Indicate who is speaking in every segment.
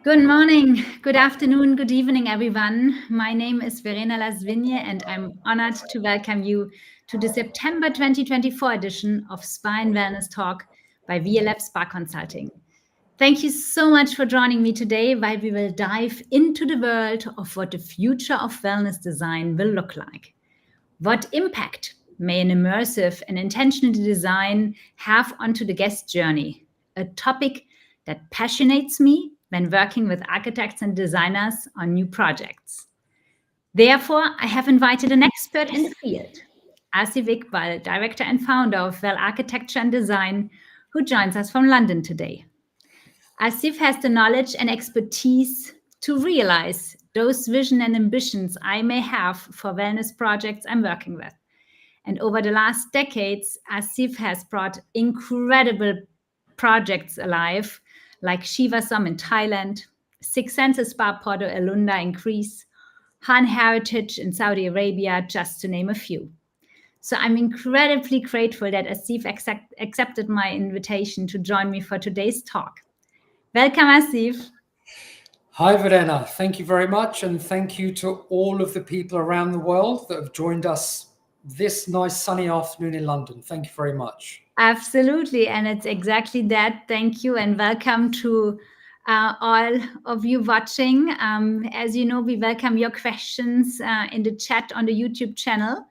Speaker 1: Good morning, good afternoon, good evening, everyone. My name is Verena Lasvigne, and I'm honored to welcome you to the September 2024 edition of Spa and Wellness Talk by VLab Spa Consulting. Thank you so much for joining me today, while we will dive into the world of what the future of wellness design will look like. What impact may an immersive and intentional design have onto the guest journey? A topic that passionates me when working with architects and designers on new projects. Therefore, I have invited an expert in the field, Asif Iqbal, director and founder of Well Architecture and Design, who joins us from London today. Asif has the knowledge and expertise to realize those vision and ambitions I may have for wellness projects I'm working with. And over the last decades, Asif has brought incredible projects alive, like Shiva Som in Thailand, Six Senses Spa Porto Elunda in Greece, Han Heritage in Saudi Arabia, just to name a few. So I'm incredibly grateful that Asif accepted my invitation to join me for today's talk. Welcome, Asif.
Speaker 2: Hi, Verena. Thank you very much. And thank you to all of the people around the world that have joined us this nice sunny afternoon in London. Thank you very much.
Speaker 1: Absolutely. And it's exactly that. Thank you and welcome to all of you watching. As you know, we welcome your questions in the chat on the YouTube channel,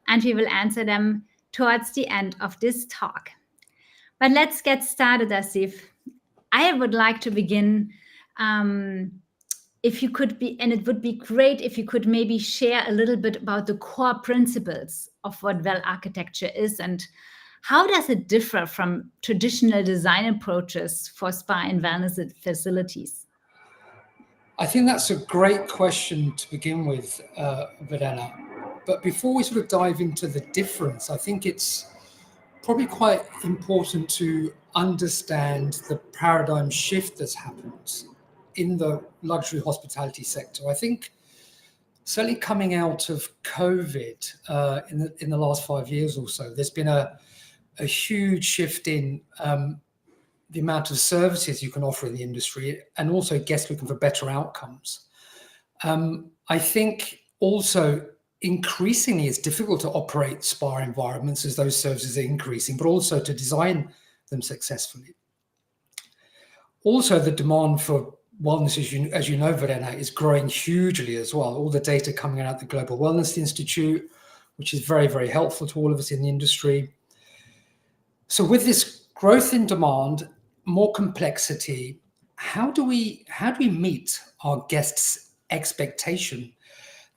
Speaker 1: and we will answer them towards the end of this talk. But let's get started, Asif. I would like to begin, if you could be, and it would be great if you could maybe share a little bit about the core principles of what well architecture is, and how does it differ from traditional design approaches for spa and wellness facilities?
Speaker 2: I think that's a great question to begin with, Verena. But before we sort of dive into the difference, I think it's probably quite important to understand the paradigm shift that's happened in the luxury hospitality sector. I think certainly coming out of COVID in the last 5 years or so, there's been a huge shift in the amount of services you can offer in the industry, and also guests looking for better outcomes. I think also increasingly it's difficult to operate spa environments as those services are increasing, but also to design them successfully. Also, the demand for wellness, as you know, Verena, is growing hugely as well. All the data coming out of the Global Wellness Institute, which is very, very helpful to all of us in the industry. So with this growth in demand, more complexity, how do we meet our guests' expectation?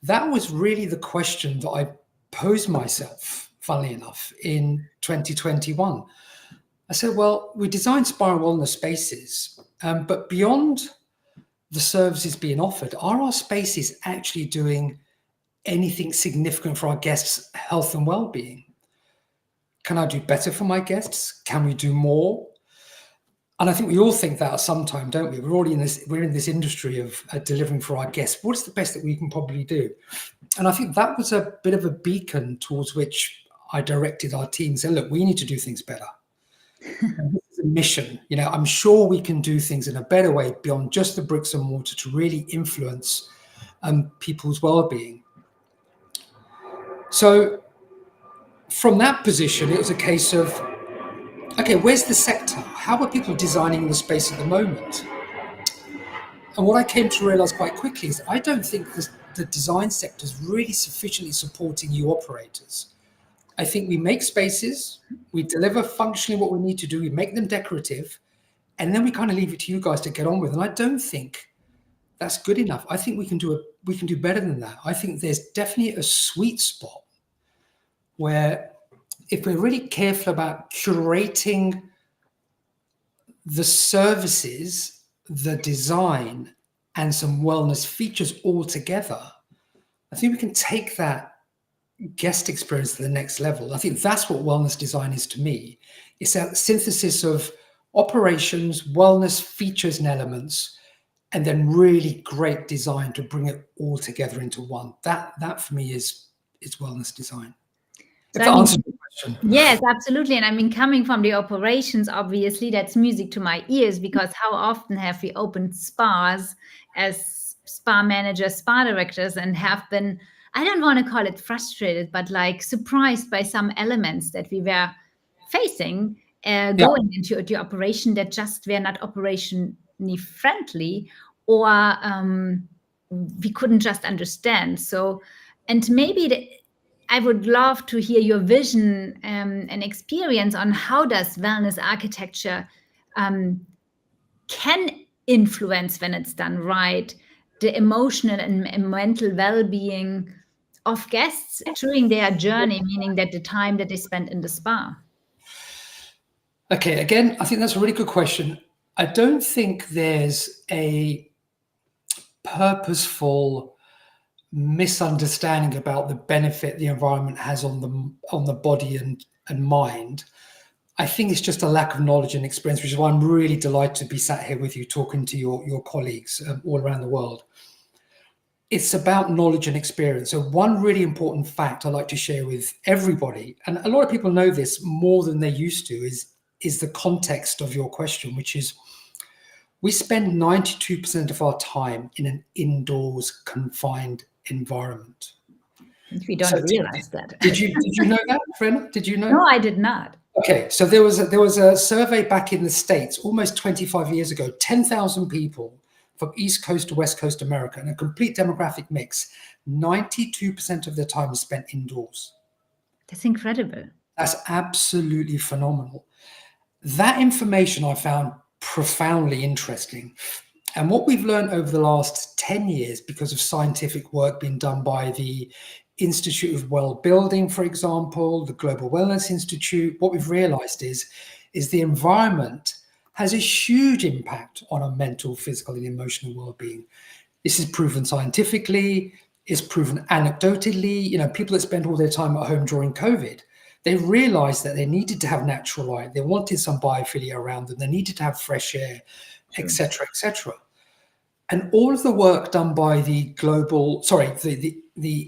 Speaker 2: That was really the question that I posed myself, funnily enough, in 2021. I said, well, we design spa and wellness spaces, but beyond the services being offered, are our spaces actually doing anything significant for our guests' health and well-being? Can I do better for my guests? Can we do more? And I think we all think that at some time, don't we? We're in this industry of delivering for our guests. What's the best that we can probably do? And I think that was a bit of a beacon towards which I directed our team, saying, look, we need to do things better. And this is a mission. You know, I'm sure we can do things in a better way beyond just the bricks and mortar to really influence people's well-being. So from that position, it was a case of, okay, where's the sector? How are people designing the space at the moment? And what I came to realize quite quickly is I don't think the design sector is really sufficiently supporting new operators. I think we make spaces, we deliver functionally what we need to do, we make them decorative, and then we kind of leave it to you guys to get on with. And I don't think that's good enough. I think we can do better than that. I think there's definitely a sweet spot where, if we're really careful about curating the services, the design, and some wellness features all together, I think we can take that guest experience to the next level. I think that's what wellness design is to me. It's a synthesis of operations, wellness features and elements, and then really great design to bring it all together into one. That for me is wellness design. If that answers your question.
Speaker 1: Yes, absolutely. And I mean, coming from the operations, obviously, that's music to my ears, because how often have we opened spas as spa managers, spa directors, and have been, I don't want to call it frustrated, but like surprised by some elements that we were facing
Speaker 2: Yeah.
Speaker 1: going into the operation that just were not operationally friendly, or we couldn't just understand. So, and maybe I would love to hear your vision and experience on how does wellness architecture can influence, when it's done right, the emotional and mental well-being of guests during their journey, meaning that the time that they spend in the spa.
Speaker 2: Okay, again, I think that's a really good question. I don't think there's a purposeful misunderstanding about the benefit the environment has on the body and mind. I think it's just a lack of knowledge and experience, which is why I'm really delighted to be sat here with you talking to your colleagues all around the world. It's about knowledge and experience. So one really important fact I like to share with everybody, and a lot of people know this more than they used to, is the context of your question, which is we spend 92% of our time in an indoors confined environment.
Speaker 1: We
Speaker 2: So
Speaker 1: don't realize that.
Speaker 2: did you know that, friend? Did you know?
Speaker 1: No, I did not.
Speaker 2: Okay, so there was a survey back in the States almost 25 years ago, 10,000 people from East Coast to West Coast America, and a complete demographic mix. 92% of their time is spent indoors.
Speaker 1: That's incredible.
Speaker 2: That's absolutely phenomenal. That information I found profoundly interesting. And what we've learned over the last 10 years, because of scientific work being done by the Institute of Well-Building, for example, the Global Wellness Institute, what we've realized is the environment has a huge impact on our mental, physical, and emotional well-being. This is proven scientifically, it's proven anecdotally. You know, people that spend all their time at home during COVID, they realized that they needed to have natural light. They wanted some biophilia around them. They needed to have fresh air, etc., etc. And all of the work done by the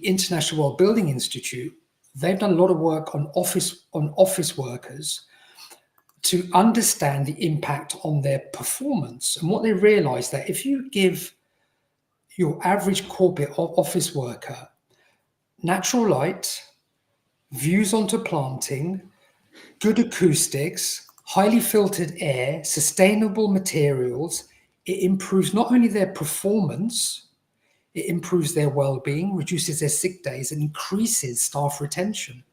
Speaker 2: International World Building Institute, they've done a lot of work on office workers to understand the impact on their performance. And what they realized that if you give your average corporate office worker natural light, views onto planting, good acoustics, highly filtered air, sustainable materials, it improves not only their performance, it improves their well-being, reduces their sick days, and increases staff retention.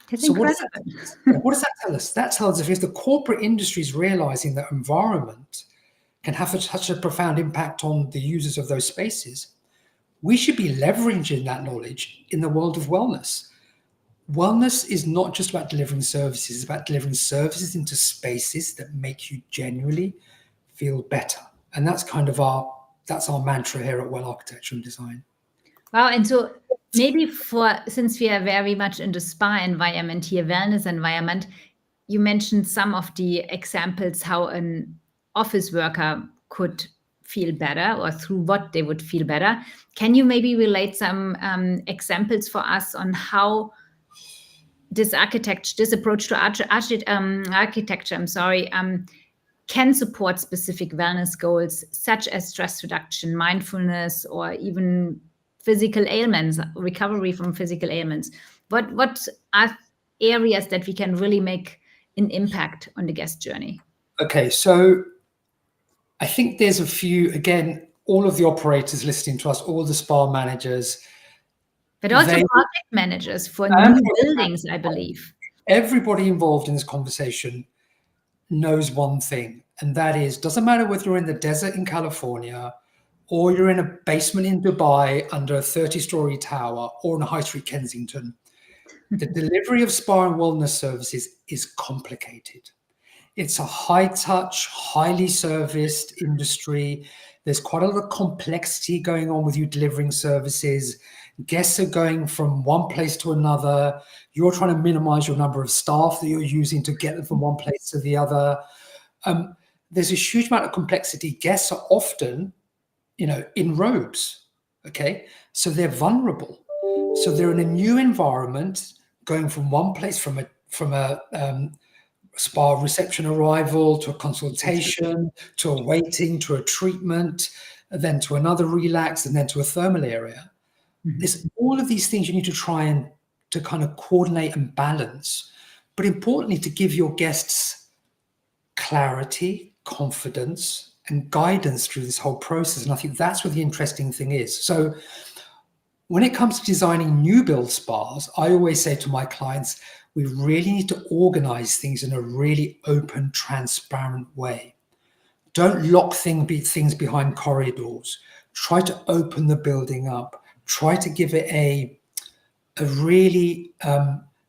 Speaker 1: That's
Speaker 2: So
Speaker 1: incredible.
Speaker 2: what does that tell us? That tells us if the corporate industry is realizing that environment can have such a profound impact on the users of those spaces, we should be leveraging that knowledge in the world of wellness. Wellness is not just about delivering services, it's about delivering services into spaces that make you genuinely feel better. And that's kind of our mantra here at Well Architecture and Design.
Speaker 1: Wow. And so maybe since we are very much in the spa environment here, wellness environment, you mentioned some of the examples how an office worker could feel better, or through what they would feel better. Can you maybe relate some examples for us on how this approach to architecture, can support specific wellness goals, such as stress reduction, mindfulness, or even physical ailments, recovery from physical ailments? What are areas that we can really make an impact on the guest journey?
Speaker 2: Okay, so I think there's a few, again, all of the operators listening to us, all the spa managers,
Speaker 1: but also project managers for new buildings, I believe.
Speaker 2: Everybody involved in this conversation knows one thing, and that is, doesn't matter whether you're in the desert in California or you're in a basement in Dubai under a 30-story tower or in a high street Kensington, the delivery of spa and wellness services is complicated. It's a high-touch, highly serviced industry. There's quite a lot of complexity going on with you delivering services. Guests are going from one place to another. You're trying to minimize your number of staff that you're using to get them from one place to the other. There's a huge amount of complexity. Guests are often, in robes, okay? So they're vulnerable. So they're in a new environment, going from one place, from from a spa reception arrival to a consultation to a waiting to a treatment, and then to another relax, and then to a thermal area. There's all of these things you need to try and to kind of coordinate and balance, but importantly, to give your guests clarity, confidence, and guidance through this whole process. And I think that's what the interesting thing is. So when it comes to designing new build spas, I always say to my clients, we really need to organize things in a really open, transparent way. Don't lock things behind corridors. Try to open the building up. Try to give it a really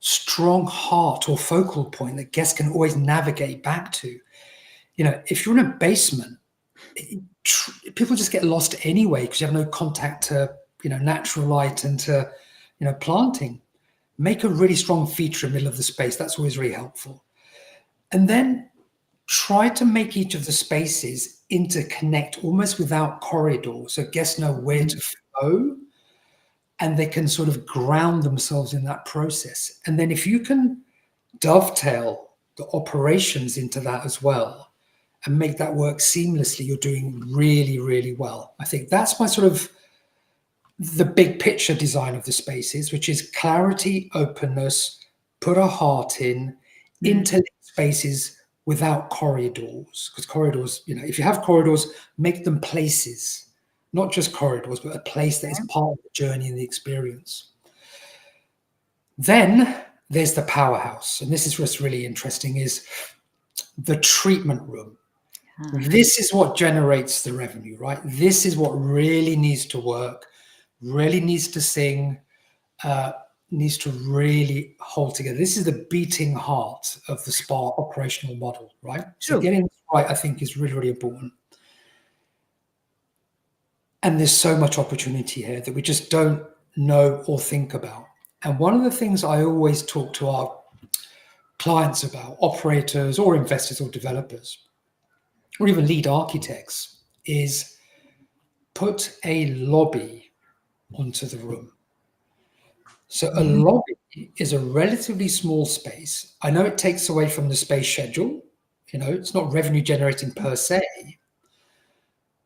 Speaker 2: strong heart or focal point that guests can always navigate back to. If you're in a basement, people just get lost anyway because you have no contact to natural light and to planting. Make a really strong feature in the middle of the space. That's always really helpful. And then try to make each of the spaces interconnect almost without corridors, so guests know where to flow and they can sort of ground themselves in that process. And then if you can dovetail the operations into that as well and make that work seamlessly, you're doing really, really well. I think that's my sort of the big picture design of the spaces, which is clarity, openness, put a heart in, interlinked spaces without corridors. Because corridors, if you have corridors, make them places, not just corridors, but a place that is part of the journey and the experience. Then there's the powerhouse. And this is what's really interesting, is the treatment room. This is what generates the revenue, right? This is what really needs to work, really needs to sing, needs to really hold together. This is the beating heart of the spa operational model, right? So getting this right, I think, is really, really important. And there's so much opportunity here that we just don't know or think about. And one of the things I always talk to our clients about, operators or investors or developers, or even lead architects, is put a lobby onto the room. So a lobby is a relatively small space. I know it takes away from the space schedule. It's not revenue generating per se,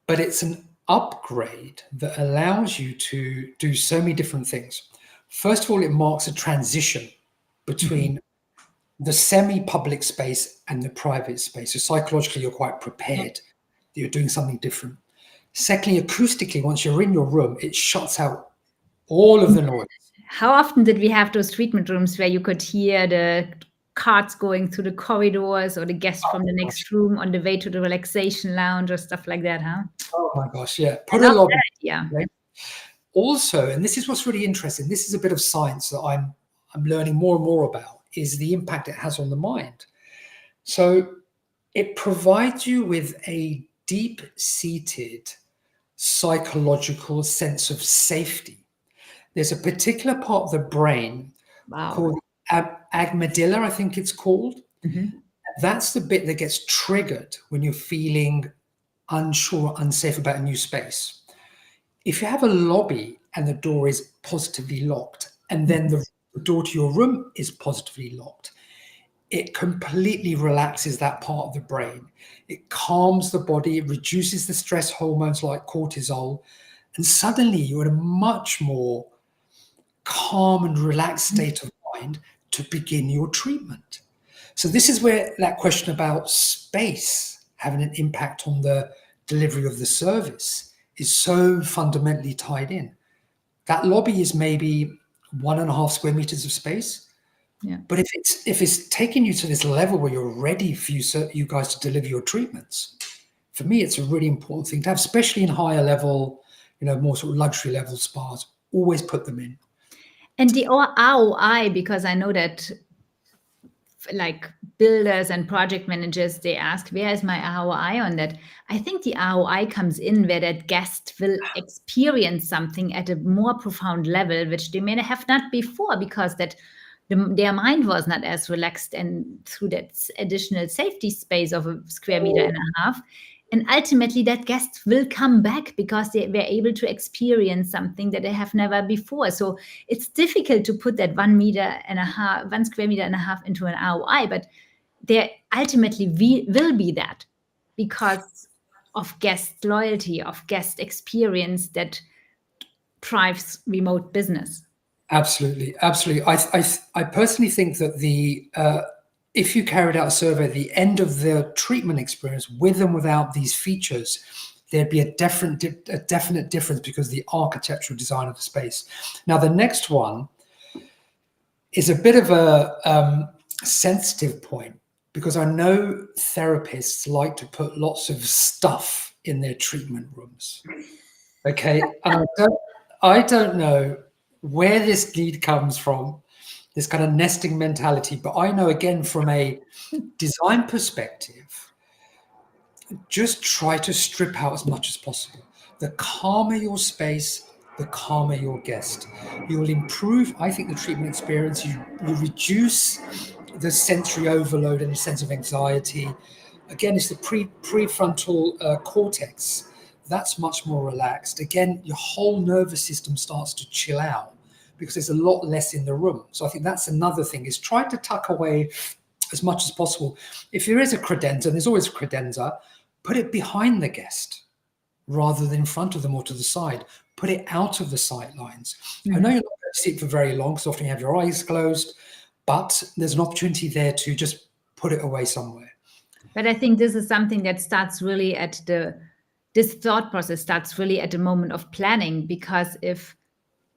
Speaker 2: but it's an upgrade that allows you to do so many different things. First of all, it marks a transition between the semi-public space and the private space. So psychologically, you're quite prepared that you're doing something different. Secondly, acoustically, once you're in your room, it shuts out all of the noise.
Speaker 1: How often did we have those treatment rooms where you could hear the carts going through the corridors or the guests from the next room on the way to the relaxation lounge or stuff like that, huh?
Speaker 2: Oh my gosh, yeah. Put a lobby.
Speaker 1: Yeah.
Speaker 2: Okay? Also, and this is what's really interesting, this is a bit of science that I'm learning more and more about, is the impact it has on the mind. So it provides you with a deep-seated psychological sense of safety. There's a particular part of the brain called amygdala, I think it's called. That's the bit that gets triggered when you're feeling unsure, unsafe about a new space. If you have a lobby and the door is positively locked, and then the door to your room is positively locked, it completely relaxes that part of the brain. It calms the body, it reduces the stress hormones like cortisol, and suddenly you're in a much more calm and relaxed state of mind to begin your treatment. So this is where that question about space having an impact on the delivery of the service is so fundamentally tied in. That lobby is maybe 1.5 square meters of space.
Speaker 1: Yeah.
Speaker 2: But if it's taking you to this level where you're ready for you guys to deliver your treatments, for me, it's a really important thing to have, especially in higher level, more sort of luxury level spas. Always put them in.
Speaker 1: And the ROI, because I know that like builders and project managers, they ask, where is my ROI on that? I think the ROI comes in where that guest will experience something at a more profound level, which they may have not before, because their mind was not as relaxed and through that additional safety space of 1.5 square meters. And ultimately, that guest will come back because they were able to experience something that they have never before. So it's difficult to put that 1 square meter and a half into an ROI, but there ultimately will be that because of guest loyalty, of guest experience that drives remote business.
Speaker 2: Absolutely, absolutely. I personally think that if you carried out a survey at the end of the treatment experience, with and without these features, there'd be a definite difference because of the architectural design of the space. Now, the next one is a bit of a sensitive point, because I know therapists like to put lots of stuff in their treatment rooms. Okay, and I don't know where this need comes from, this kind of nesting mentality, but I know, again, from a design perspective, just try to strip out as much as possible. The calmer your space, the calmer your guest. You will improve, I think, the treatment experience. You reduce the sensory overload and the sense of anxiety. Again, it's the prefrontal cortex. That's much more relaxed. Again, your whole nervous system starts to chill out because there's a lot less in the room. So I think that's another thing, is try to tuck away as much as possible. If there is a credenza, and there's always a credenza, put it behind the guest rather than in front of them or to the side. Put it out of the sight lines. I know you're not going to see it for very long, because often you have your eyes closed, but there's an opportunity there to just put it away somewhere.
Speaker 1: But I think this is something that starts really this thought process starts really at the moment of planning, because if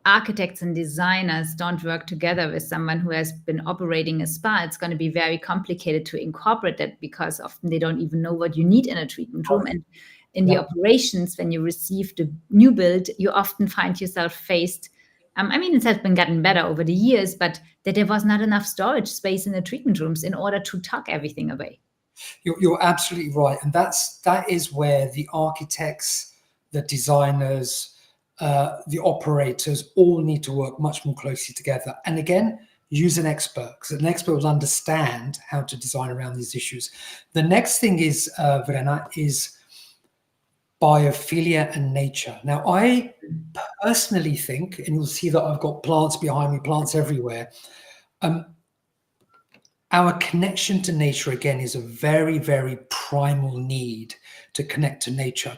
Speaker 1: architects and designers don't work together with someone who has been operating a spa, it's going to be very complicated to incorporate that, because often they don't even know what you need in a treatment room. And in the operations, when you receive the new build, you often find yourself faced, I mean, it has been gotten better over the years, but that there was not enough storage space in the treatment rooms in order to tuck everything away.
Speaker 2: You're absolutely right. And that is where the architects, the designers, the operators all need to work much more closely together. And again, use an expert, because an expert will understand how to design around these issues. The next thing is, Verena, is biophilia and nature. Now, I personally think, and you'll see that I've got plants behind me, plants everywhere. Our connection to nature, again, is a very, very primal need to connect to nature,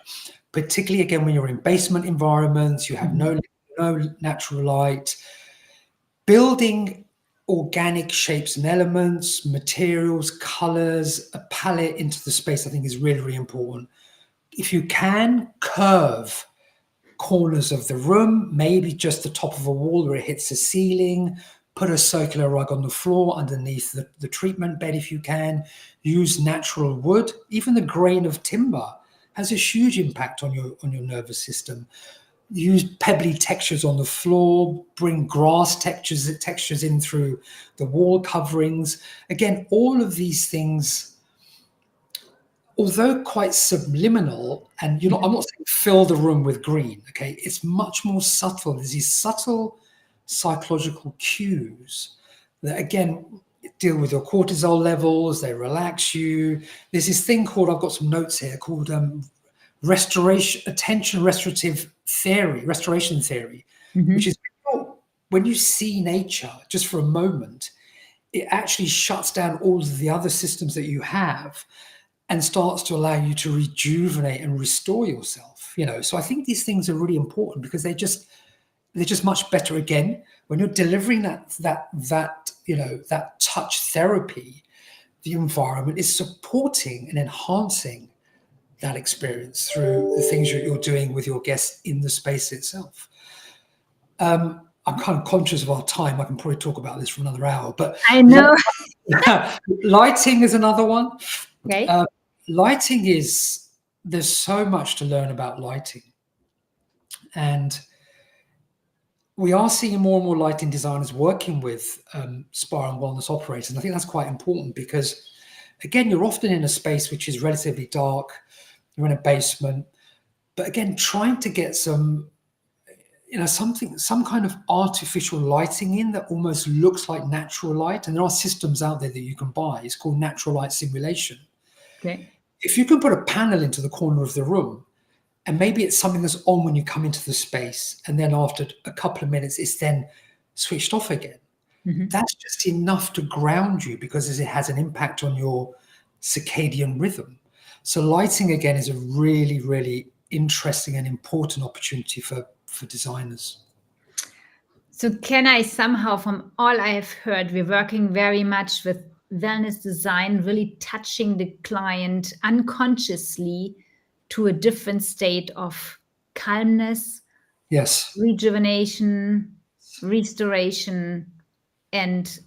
Speaker 2: particularly, again, when you're in basement environments, you have no natural light. Building organic shapes and elements, materials, colors, a palette into the space, I think, is really, really important. If you can, curve corners of the room, maybe just the top of a wall where it hits the ceiling. Put a circular rug on the floor underneath the treatment bed if you can. Use natural wood. Even the grain of timber has a huge impact on your nervous system. Use pebbly textures on the floor. Bring grass textures in through the wall coverings. Again, all of these things, although quite subliminal, and I'm not saying fill the room with green, okay? It's much more subtle. There's these subtle psychological cues that, again, deal with your cortisol levels, they relax you. There's this thing called, I've got some notes here, called attention restoration theory, which is when you see nature just for a moment, it actually shuts down all of the other systems that you have and starts to allow you to rejuvenate and restore yourself. So I think these things are really important, because they're just much better. Again, when you're delivering that touch therapy, the environment is supporting and enhancing that experience through the things you're doing with your guests in the space itself. I'm kind of conscious of our time. I can probably talk about this for another hour, but
Speaker 1: I know.
Speaker 2: Lighting is another one.
Speaker 1: Okay.
Speaker 2: Lighting there's so much to learn about lighting, and we are seeing more and more lighting designers working with spa and wellness operators. And I think that's quite important, because, again, you're often in a space which is relatively dark. You're in a basement, but again, trying to get some kind of artificial lighting in that almost looks like natural light. And there are systems out there that you can buy. It's called natural light simulation.
Speaker 1: Okay.
Speaker 2: if you can put a panel into the corner of the room, and maybe it's something that's on when you come into the space, and then after a couple of minutes, it's then switched off again. That's just enough to ground you because it has an impact on your circadian rhythm. So lighting, again, is a really, really interesting and important opportunity for designers.
Speaker 1: So can I somehow, from all I have heard, we're working very much with wellness design, really touching the client unconsciously to a different state of calmness,
Speaker 2: Yes.
Speaker 1: rejuvenation, restoration, and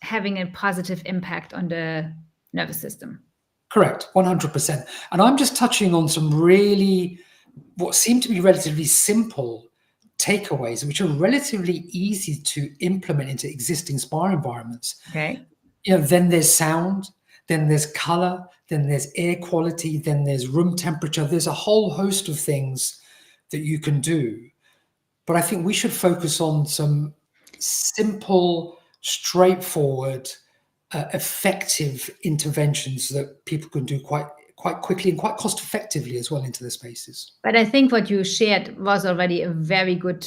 Speaker 1: having a positive impact on the nervous system.
Speaker 2: Correct, 100%. And I'm just touching on some really, what seem to be relatively simple takeaways, which are relatively easy to implement into existing spa environments.
Speaker 1: Okay.
Speaker 2: Then there's sound, then there's color, then there's air quality, then there's room temperature. There's a whole host of things that you can do. But I think we should focus on some simple, straightforward, effective interventions that people can do quite quickly and quite cost effectively as well into the spaces.
Speaker 1: But I think what you shared was already a very good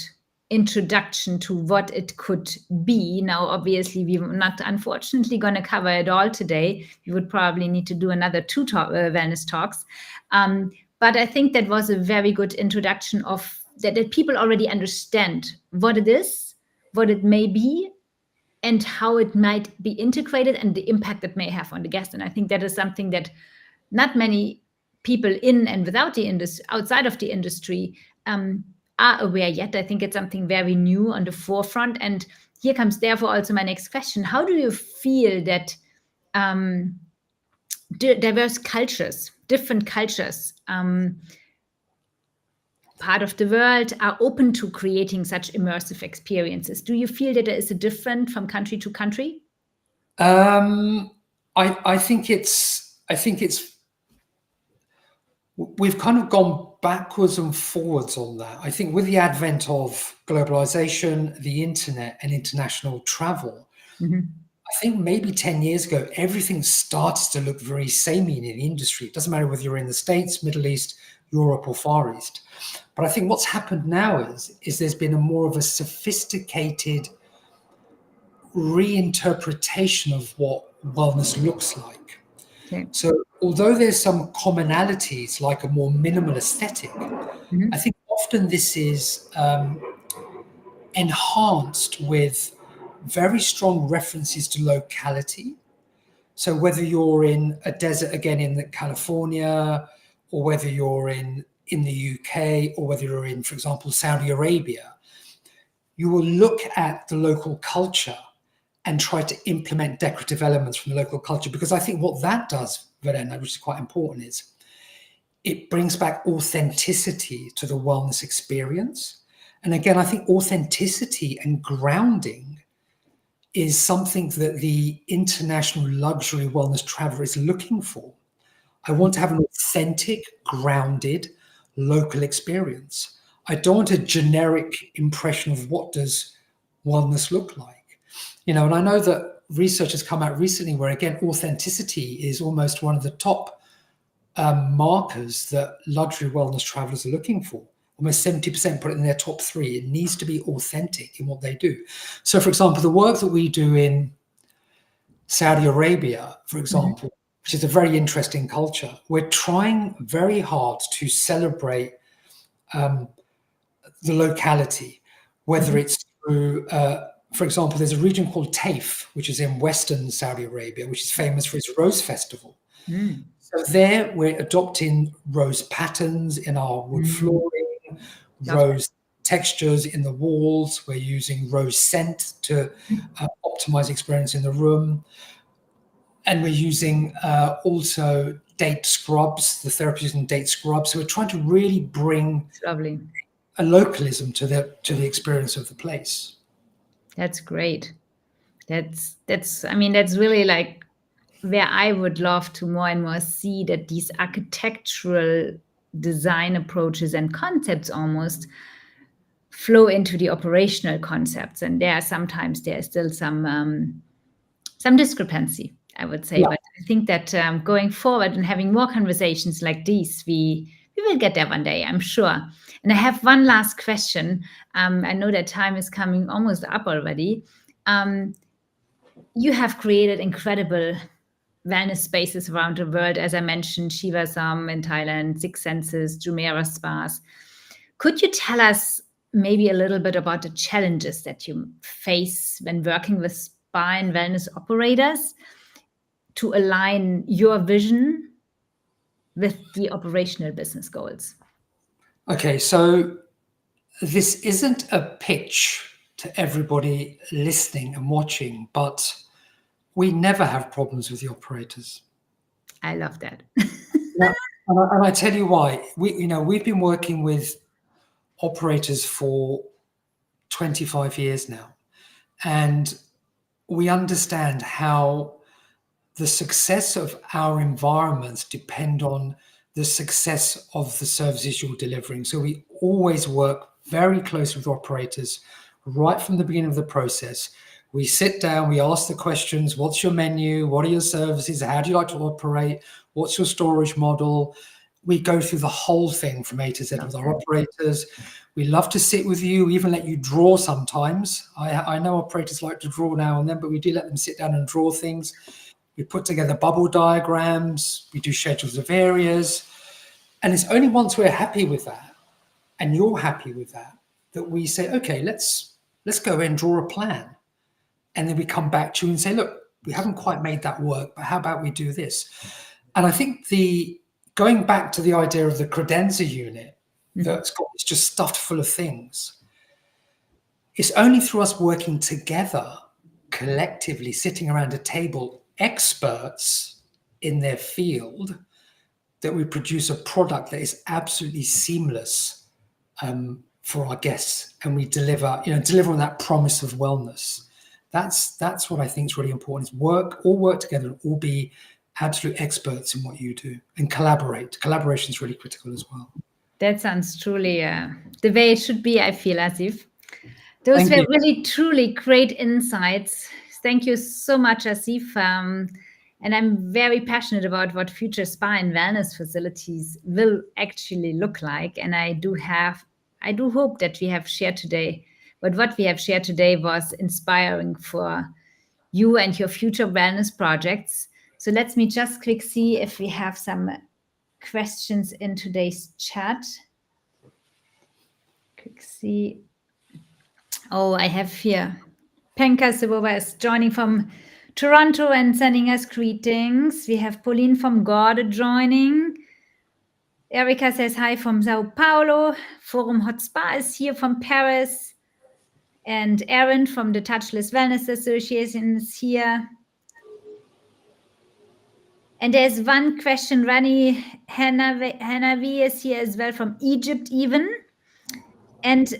Speaker 1: introduction to what it could be. Now, obviously, we're not unfortunately going to cover it all today. We would probably need to do another two wellness talks. But I think that was a very good introduction of that people already understand what it is, what it may be, and how it might be integrated and the impact it may have on the guest. And I think that is something that not many people in and without the industry, outside of the industry, are aware yet. I think it's something very new on the forefront. And here comes therefore also my next question. How do you feel that diverse cultures, different cultures, part of the world are open to creating such immersive experiences? Do you feel that there is a difference from country to country?
Speaker 2: I think it's we've kind of gone backwards and forwards on that. I think with the advent of globalization, the internet, and international travel, I think maybe 10 years ago, everything starts to look very samey in the industry. It doesn't matter whether you're in the States, Middle East, Europe, or Far East. But I think what's happened now is there's been a more of a sophisticated reinterpretation of what wellness looks like.
Speaker 1: Okay.
Speaker 2: So although there's some commonalities like a more minimal aesthetic, I think often this is enhanced with very strong references to locality. So whether you're in a desert, again, in California, or whether you're in the UK, or whether you're in, for example, Saudi Arabia, you will look at the local culture and try to implement decorative elements from the local culture. Because I think what that does, Verena, which is quite important, is it brings back authenticity to the wellness experience. And again, I think authenticity and grounding is something that the international luxury wellness traveler is looking for. I want to have an authentic, grounded, local experience. I don't want a generic impression of what does wellness look like. And I know that research has come out recently where, again, authenticity is almost one of the top markers that luxury wellness travelers are looking for. Almost 70% put it in their top 3. It needs to be authentic in what they do. So, for example, the work that we do in Saudi Arabia, for example, which is a very interesting culture, we're trying very hard to celebrate the locality, whether it's through, for example, there's a region called Taif, which is in Western Saudi Arabia, which is famous for its rose festival. So there we're adopting rose patterns in our wood flooring, rose textures in the walls. We're using rose scent to optimize experience in the room. And we're using also date scrubs, the therapy using date scrubs. So we're trying to really bring a localism to the experience of the place.
Speaker 1: That's great. That's really like where I would love to more and more see that these architectural design approaches and concepts almost flow into the operational concepts. And there is still some discrepancy, I would say.
Speaker 2: Yeah.
Speaker 1: But I I think that going forward and having more conversations like these, we will get there one day, I'm sure. And I have one last question. I know that time is coming almost up already. You have created incredible wellness spaces around the world. As I mentioned, Shivasam in Thailand, Six Senses, Jumeirah spas. Could you tell us maybe a little bit about the challenges that you face when working with spa and wellness operators to align your vision with the operational business goals?
Speaker 2: Okay, so this isn't a pitch to everybody listening and watching, but we never have problems with the operators.
Speaker 1: I love that.
Speaker 2: Yeah, and I tell you why. We've been working with operators for 25 years now, and we understand how the success of our environments depend on the success of the services you're delivering. So we always work very closely with operators right from the beginning of the process. We sit down, we ask the questions: what's your menu? What are your services? How do you like to operate? What's your storage model? We go through the whole thing from A to Z with our operators. We love to sit with you, we even let you draw sometimes. I know operators like to draw now and then, but we do let them sit down and draw things. We put together bubble diagrams, we do schedules of areas. And it's only once we're happy with that, and you're happy with that, that we say, okay, let's go and draw a plan. And then we come back to you and say, look, we haven't quite made that work, but how about we do this? And I think going back to the idea of the credenza unit, it's just stuffed full of things. It's only through us working together, collectively, sitting around a table, experts in their field, that we produce a product that is absolutely seamless for our guests, and we deliver on that promise of wellness. That's what I think is really important. Is all work together, and all be absolute experts in what you do, and collaborate. Collaboration is really critical as well.
Speaker 1: That sounds truly the way it should be, I feel, Asif. Those were really, truly great insights. Thank you so much, Asif. And I'm very passionate about what future spa and wellness facilities will actually look like. And I do hope that we have shared today, but what we have shared today was inspiring for you and your future wellness projects. So let me just quick see if we have some questions in today's chat. Quick see. Oh, I have here. Penka Sibova is joining from Toronto and sending us greetings. We have Pauline from Gorde joining. Erika says hi from Sao Paulo. Forum Hot Spa is here from Paris. And Aaron from the Touchless Wellness Association is here. And there's one question. Rani Hanavi is here as well from Egypt even. And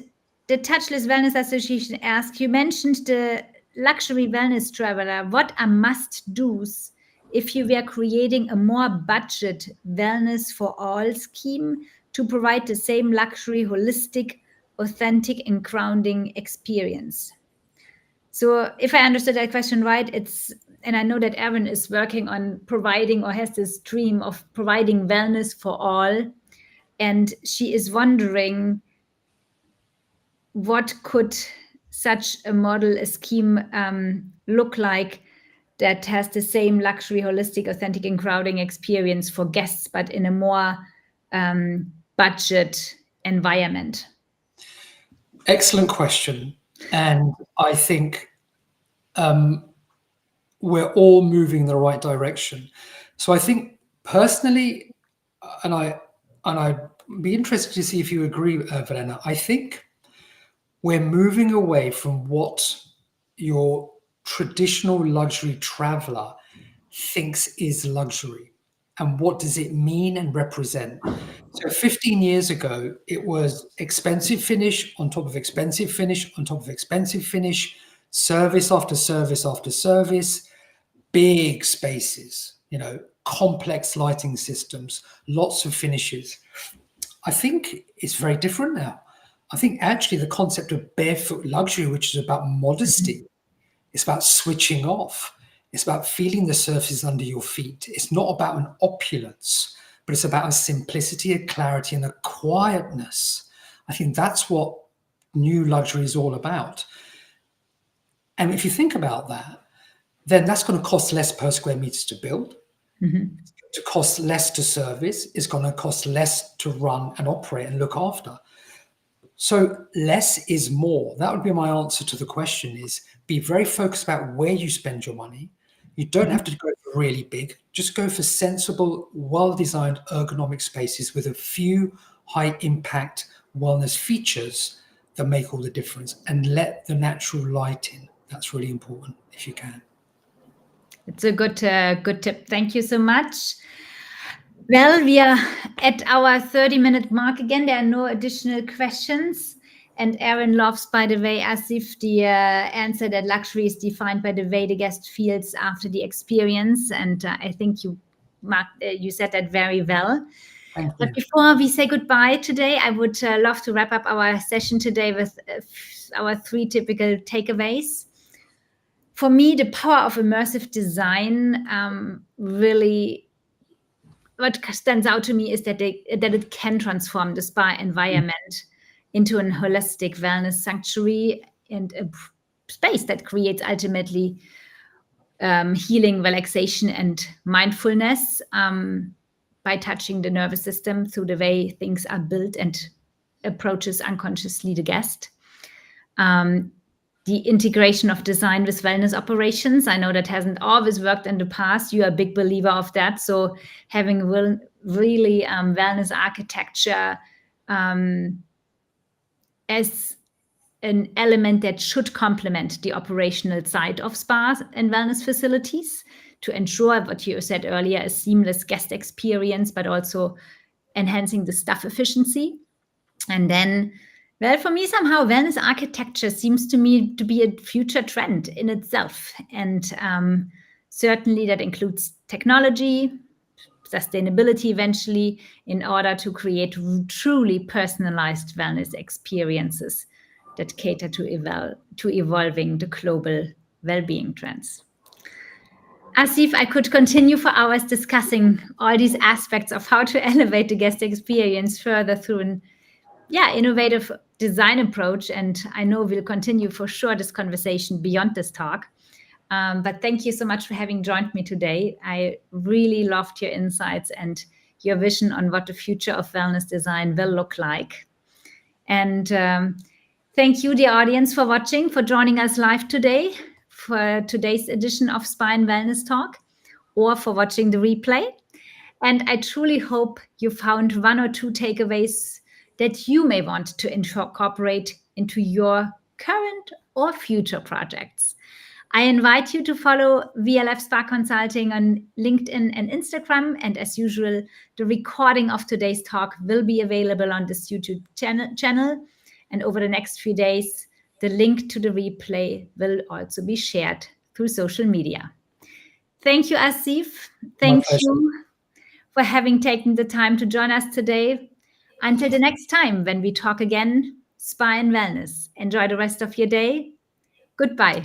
Speaker 1: the Touchless Wellness Association asked, you mentioned the luxury wellness traveler. What are must-dos if you were creating a more budget wellness for all scheme to provide the same luxury, holistic, authentic, and grounding experience? So if I understood that question right, and I know that Erin is working on providing, or has this dream of providing wellness for all, and she is wondering, what could such a model, a scheme look like that has the same luxury, holistic, authentic, and grounding experience for guests, but in a more budget environment?
Speaker 2: Excellent question. And I think we're all moving in the right direction. So I think personally, and I'd be interested to see if you agree, Verena, I think we're moving away from what your traditional luxury traveler thinks is luxury, and what does it mean and represent. So 15 years ago, it was expensive finish on top of expensive finish on top of expensive finish, service after service after service, big spaces, complex lighting systems, lots of finishes. I think it's very different now. I think actually the concept of barefoot luxury, which is about modesty, it's about switching off. It's about feeling the surfaces under your feet. It's not about an opulence, but it's about a simplicity, a clarity, and a quietness. I think that's what new luxury is all about. And if you think about that, then that's going to cost less per square meters to build.
Speaker 1: Mm-hmm.
Speaker 2: It's going to cost less to service. It's going to cost less to run and operate and look after. So less is more. That would be my answer to the question: is be very focused about where you spend your money. You don't have to go for really big. Just go for sensible, well-designed ergonomic spaces with a few high-impact wellness features that make all the difference, and let the natural light in. That's really important if you can.
Speaker 1: It's a good tip. Thank you so much. Well, we are at our 30-minute mark again. There are no additional questions. And Aaron loves, by the way, Asif, the answer that luxury is defined by the way the guest feels after the experience. And I think you said that very well.
Speaker 2: Thank you.
Speaker 1: But before we say goodbye today, I would love to wrap up our session today with our 3 typical takeaways. For me, the power of immersive design really, what stands out to me is that it can transform the spa environment into a holistic wellness sanctuary and a space that creates ultimately healing, relaxation, and mindfulness by touching the nervous system through the way things are built and approaches unconsciously the guest. The integration of design with wellness operations. I know that hasn't always worked in the past. You are a big believer of that. So having really wellness architecture as an element that should complement the operational side of spas and wellness facilities to ensure what you said earlier, a seamless guest experience, but also enhancing the staff efficiency. And then, well, for me, somehow wellness architecture seems to me to be a future trend in itself. And certainly that includes technology, sustainability eventually, in order to create truly personalized wellness experiences that cater to evolving the global well-being trends. Asif, I could continue for hours discussing all these aspects of how to elevate the guest experience further through an innovative design approach. And I know we'll continue for sure this conversation beyond this talk. But thank you so much for having joined me today. I really loved your insights and your vision on what the future of wellness design will look like. And thank you, the audience, for watching, for joining us live today for today's edition of Spa and Wellness Talk, or for watching the replay. And I truly hope you found 1 or 2 takeaways that you may want to incorporate into your current or future projects. I invite you to follow VLF Spa Consulting on LinkedIn and Instagram. And as usual, the recording of today's talk will be available on this YouTube channel. And over the next few days, the link to the replay will also be shared through social media. Thank you, Asif. Thank you for having taken the time to join us today. Until the next time when we talk again, Spa and Wellness. Enjoy the rest of your day. Goodbye.